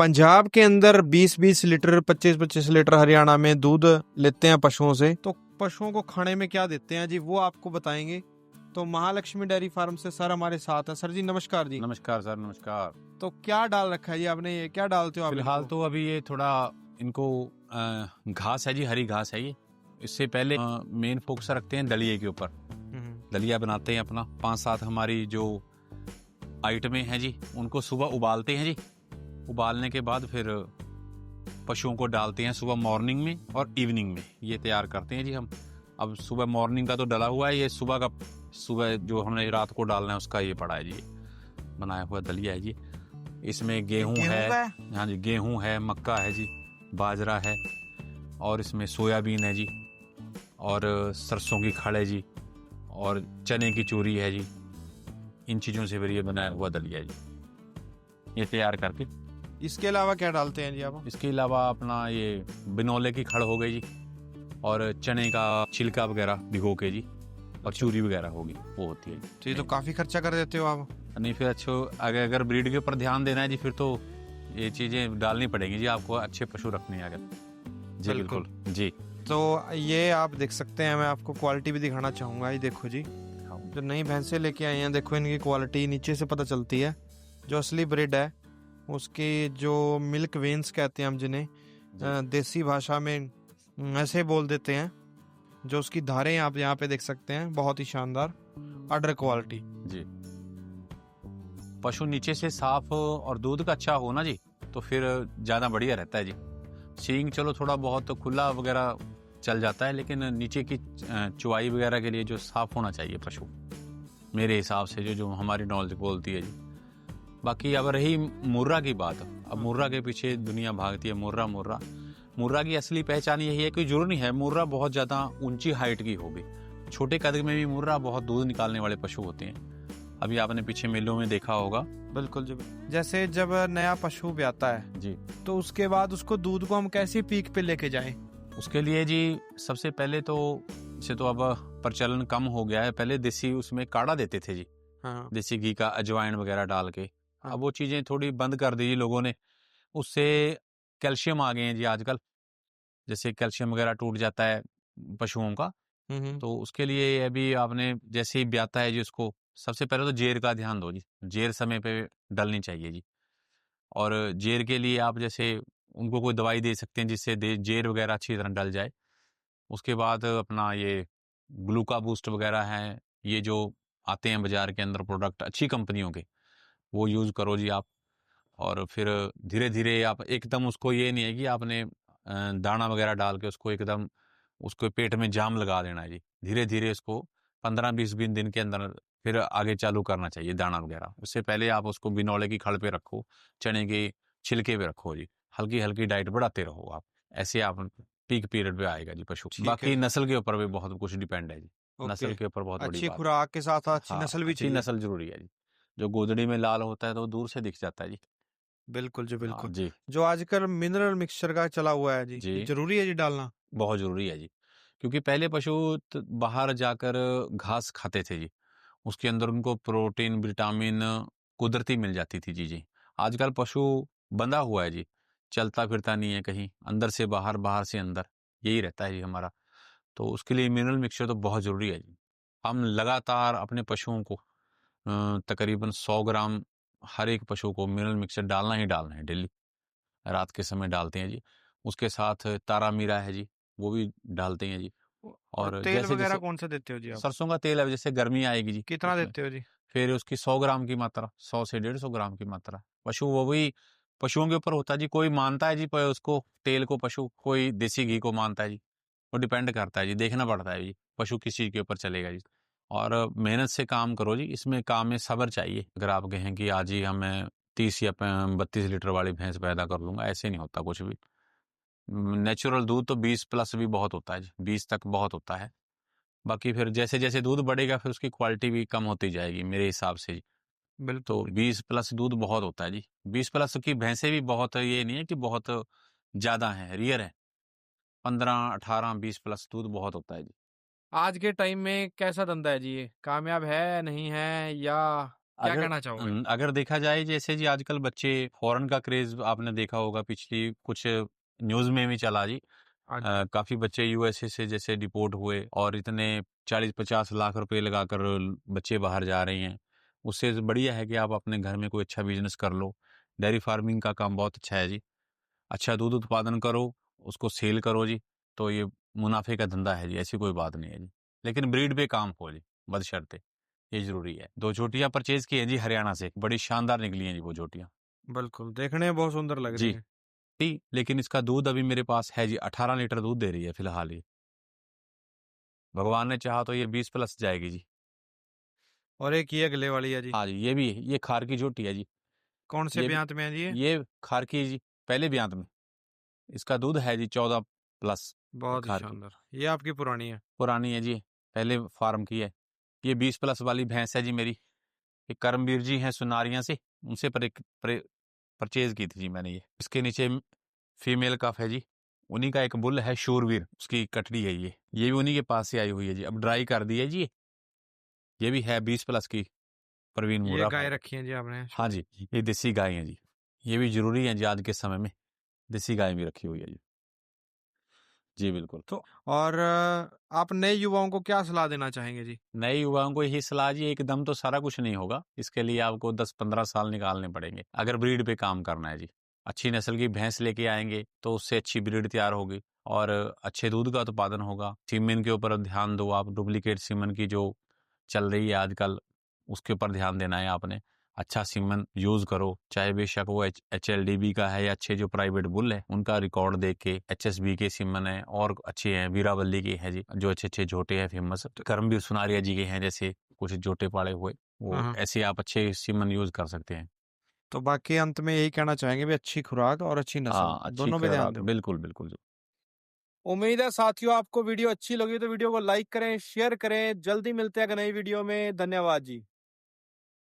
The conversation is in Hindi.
पंजाब के अंदर 20-20 लीटर 25-25 लीटर हरियाणा में दूध लेते हैं पशुओं से, तो पशुओं को खाने में क्या देते हैं जी वो आपको बताएंगे। तो महालक्ष्मी डेयरी फार्म से सर हमारे साथ है। सर जी नमस्कार जी। नमस्कार सर, नमस्कार। तो क्या डाल रखा है जी आपने, ये क्या डालते हो आप? फिलहाल तो अभी ये थोड़ा इनको घास है जी, हरी घास है ये। इससे पहले मेन फोकस रखते हैं दलिए के ऊपर। दलिया बनाते हैं अपना 5-7 हमारी जो आइटमें हैं जी, उनको सुबह उबालते हैं जी। उबालने के बाद फिर पशुओं को डालते हैं सुबह मॉर्निंग में और इवनिंग में, ये तैयार करते हैं जी हम। अब सुबह मॉर्निंग का तो डला हुआ है, ये सुबह जो हमने रात को डालना है उसका ये पड़ा है जी, बनाया हुआ दलिया है जी। इसमें गेहूं है, हाँ जी, गेहूं है, मक्का है जी, बाजरा है, और इसमें सोयाबीन है जी, और सरसों की खड़ है जी, और चने की चूरी है जी। इन चीज़ों से फिर ये बनाया हुआ दलिया है जी, ये तैयार करके। इसके अलावा क्या डालते हैं जी आप? इसके अलावा अपना ये बिनौले की खड़ हो गई जी, और चने का छिलका वगैरह भिगो के जी, और चूरी वगैरह होगी, वो होती है जी। तो ये तो काफी खर्चा कर देते हो आप। नहीं, फिर अगर ब्रीड के ऊपर ध्यान देना है जी, फिर तो ये चीज़ें डालनी पड़ेंगी जी आपको, अच्छे पशु रखने हैं अगर जी। बिल्कुल जी। तो ये आप देख सकते हैं, मैं आपको क्वालिटी भी दिखाना चाहूँगा। ये देखो जी, जो नई भैंसें लेके आई हैं, देखो इनकी क्वालिटी नीचे से पता चलती है। जो असली ब्रीड है उसकी जो मिल्क वेन्स कहते हैं हम जिन्हें देसी भाषा में ऐसे बोल देते हैं, जो उसकी धारें आप यहाँ पे देख सकते हैं, बहुत ही शानदार अडर क्वालिटी जी। पशु नीचे से साफ और दूध का अच्छा हो ना जी, तो फिर ज़्यादा बढ़िया रहता है जी। सींग चलो थोड़ा बहुत खुला वगैरह चल जाता है, लेकिन नीचे की चुवाई वगैरह के लिए जो साफ होना चाहिए पशु, मेरे हिसाब से जो हमारी नॉलेज बोलती है जी। बाकी अब रही मुर्रा की बात, अब मुर्रा के पीछे दुनिया भागती है। मुर्रा की असली पहचान यही है, कोई जरूर नहीं है मुर्रा बहुत ज़्यादा ऊंची हाइट की होगी। छोटे कद में भी मुर्रा बहुत दूध निकालने वाले पशु होते हैं। अभी आपने पीछे मेलों में देखा होगा। बिल्कुल जी। जैसे जब नया पशु ब्याता है जी, तो उसके बाद उसको दूध को हम कैसे पीक पे लेके जाएं? उसके लिए जी सबसे पहले तो इसे तो अब प्रचलन कम हो गया है, पहले देसी उसमें काढ़ा देते थे जी। हाँ। देसी घी का अजवाइन वगैरह डाल के। हाँ। अब वो चीज़ें थोड़ी बंद कर दी जी लोगों ने। उससे कैल्शियम आ गए हैं जी आजकल, जैसे कैल्शियम वगैरह टूट जाता है पशुओं का, तो उसके लिए अभी आपने जैसे ही ब्याता है जी उसको, सबसे पहले तो जेर का ध्यान दो जी। जेर समय पे डलनी चाहिए जी। और जेर के लिए आप जैसे उनको कोई दवाई दे सकते हैं जिससे जेर वगैरह अच्छी तरह डल जाए। उसके बाद अपना ये ग्लूका बूस्ट वगैरह हैं, ये जो आते हैं बाजार के अंदर प्रोडक्ट अच्छी कंपनियों के, वो यूज़ करो जी आप। और फिर धीरे धीरे आप एकदम उसको, ये नहीं है कि आपने दाना वगैरह डाल के उसको एकदम उसको पेट में जाम लगा देना है जी। धीरे धीरे इसको 15-20 दिन के अंदर फिर आगे चालू करना चाहिए दाना वगैरह। उससे पहले आप उसको बिनौले की खड़ पे रखो, चने के छिलके पे रखो जी, हल्की हल्की डाइट बढ़ाते रहो आप। ऐसे आप पीक पीरियड पे आएगा जी पशु। बाकी नस्ल के ऊपर भी बहुत कुछ डिपेंड है जी। नस्ल के ऊपर बहुत बड़ी अच्छी बात। खुराक के साथ अच्छी हाँ, नस्ल भी अच्छी चाहिए। नस्ल जरूरी है जी। जो गोदड़ी में लाल होता है तो दूर से दिख जाता है जी। बिल्कुल जी, हाँ बिल्कुल। जी। जो आजकल मिनरल मिक्सचर का चला हुआ है जी, ये जी, जरूरी है जी डालना? बहुत जरूरी है जी। क्योंकि पहले पशु बाहर जाकर घास खाते थे जी, उसके अंदर उनको प्रोटीन, विटामिन कुदरती मिल जाती थी जी। आजकल पशु बंधा हुआ है जी, चलता फिरता नहीं है कहीं, अंदर से बाहर, बाहर से अंदर, यही रहता है जी हमारा। तो उसके लिए मिनरल मिक्सचर तो बहुत ज़रूरी है जी। हम लगातार अपने पशुओं को तकरीबन 100 ग्राम हर एक पशु को मिनरल मिक्सचर डालना ही डालना है डेली। रात के समय डालते हैं जी। उसके साथ तारा मीरा है जी, वो भी डालते हैं जी। और और तेल जैसे वगैरह जैसे कौन सा देते हो जी आप? सरसों का तेल है, जैसे गर्मी आएगी जी कितना उसमें देते हो जी? फिर उसकी 100 ग्राम की मात्रा, 100 से 150 ग्राम की मात्रा। पशु वो भी पशुओं के ऊपर होता है जी। कोई मानता है जी उसको तेल को पशु, कोई देसी घी को मानता है जी। वो डिपेंड करता है जी, देखना पड़ता है जी पशु किस चीज़ के ऊपर चलेगा जी। और मेहनत से काम करो जी, इसमें काम में सब्र चाहिए। अगर आप कहें कि आज ही हमें 30 या 32 लीटर वाली भैंस पैदा कर लूंगा, ऐसे नहीं होता कुछ भी। नेचुरल दूध तो 20 प्लस भी बहुत होता है जी, 20 तक बहुत होता है। बाकी फिर जैसे जैसे दूध बढ़ेगा फिर उसकी क्वालिटी भी कम होती जाएगी मेरे हिसाब से जी। तो बिल्कुल। 20 प्लस दूध बहुत होता है जी। 20 प्लस की भैंसें भी बहुत, ये नहीं है कि बहुत ज्यादा है, रियर है। 15, 18, 20 प्लस दूध बहुत होता है जी। आज के टाइम में कैसा धंधा है जी, ये कामयाब है नहीं है, या क्या कहना चाहोगे? अगर देखा जाए जैसे जी आजकल बच्चे फॉरेन का क्रेज आपने देखा होगा, पिछली कुछ न्यूज़ में भी चला जी। काफी बच्चे यूएसए से जैसे डिपोर्ट हुए और इतने 40-50 लाख रुपए लगाकर बच्चे बाहर जा रहे हैं। उससे बढ़िया है कि आप अपने घर में कोई अच्छा बिजनेस कर लो। डेयरी फार्मिंग का काम बहुत अच्छा है जी। अच्छा दूध उत्पादन करो, उसको सेल करो जी, तो ये मुनाफे का धंधा है जी, ऐसी कोई बात नहीं है जी। लेकिन ब्रीड पे काम हो जी, बदशर्ते, ये जरूरी है। 2 झोटियां परचेज की हैं जी हरियाणा से, बड़ी शानदार निकली हैं जी वो झोटियां। बिल्कुल, देखने में बहुत सुंदर लग रही जी है। जी, लेकिन इसका दूध अभी मेरे पास है जी, 18 लीटर दूध दे रही है फिलहाल ये। भगवान ने चाहा तो ये 20 प्लस जाएगी जी। और एक ये अगले वाली है जी। हाँ जी, ये भी है, ये खार की झोटी है जी। कौन से ये भी, ब्यांत में है जी ये? ये खार की जी, पहले ब्यांत में। इसका दूध है जी 14 प्लस। ये बहुत ही खार की शानदार। ये आपकी पुरानी है। पुरानी है जी, पहले फार्म की है। ये 20 प्लस वाली भैंस है जी मेरी। ये करमवीर जी हैं सुनारियां से, उनसे परचेज की थी जी मैंने ये। इसके नीचे फीमेल कफ है जी, उन्हीं का एक बुल है शूरवीर, उसकी कटड़ी है ये भी उन्हीं के पास से आई हुई है जी। अब ड्राई कर दी है जी ये भी है 20 प्लस की प्रवीण ये मूरा। गाय रखी है जी आपने? हाँ जी, ये देसी गाय है जी। ये भी जरूरी है जी आज के समय में, देसी गाय भी रखी हुई है जी। जी बिल्कुल। तो और आप नए युवाओं को क्या सलाह देना चाहेंगे जी? नए युवाओं को यही सलाह जी, एकदम तो सारा कुछ नहीं होगा, इसके लिए आपको 10-15 साल निकालने पड़ेंगे अगर ब्रीड पे काम करना है जी। अच्छी नस्ल की भैंस लेके आएंगे तो उससे अच्छी ब्रीड तैयार होगी और अच्छे दूध का उत्पादन होगा। सीमेन के ऊपर ध्यान दो आप, डुप्लीकेट सीमेन की जो चल रही है आजकल, उसके ऊपर ध्यान देना है आपने। अच्छा सीमन यूज करो, चाहे बेशक वो HLDB का है या अच्छे जो प्राइवेट बुल है उनका रिकॉर्ड देख के। HSB के सीमन है और अच्छे हैं, वीरावल्ली के हैं जी जो अच्छे अच्छे जोटे हैं फेमस। करमवीर सुनारिया जी के हैं जैसे कुछ जोटे पाड़े हुए, वो हाँ। ऐसे आप अच्छे सीमन यूज कर सकते हैं। तो बाकी अंत में यही कहना चाहेंगे भी अच्छी खुराक और अच्छी नस्ल हाँ, अच्छी दोनों पे ध्यान खुराक, दो। बिल्कुल बिल्कुल। उम्मीद है साथियों आपको वीडियो अच्छी लगी तो वीडियो को लाइक करें, शेयर करें। जल्दी मिलते हैं एक नई वीडियो में। धन्यवाद जी।